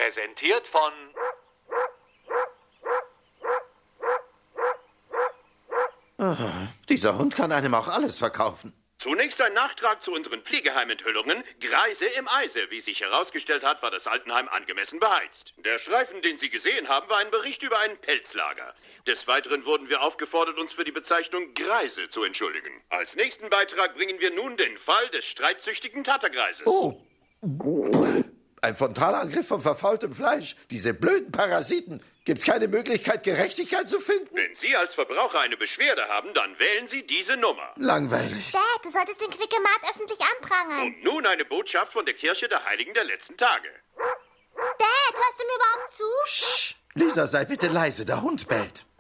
Präsentiert von... Dieser Hund kann einem auch alles verkaufen. Zunächst ein Nachtrag zu unseren Pflegeheimenthüllungen. Greise im Eise. Wie sich herausgestellt hat, war das Altenheim angemessen beheizt. Der Streifen, den Sie gesehen haben, war ein Bericht über ein Pelzlager. Des Weiteren wurden wir aufgefordert, uns für die Bezeichnung Greise zu entschuldigen. Als nächsten Beitrag bringen wir nun den Fall des streitsüchtigen Tattergreises. Oh, ein Frontalangriff von verfaultem Fleisch. Diese blöden Parasiten. Gibt's keine Möglichkeit, Gerechtigkeit zu finden? Wenn Sie als Verbraucher eine Beschwerde haben, dann wählen Sie diese Nummer. Langweilig. Dad, du solltest den Quickemat öffentlich anprangern. Und nun eine Botschaft von der Kirche der Heiligen der letzten Tage. Dad, hörst du mir überhaupt zu? Lisa, sei bitte leise, der Hund bellt.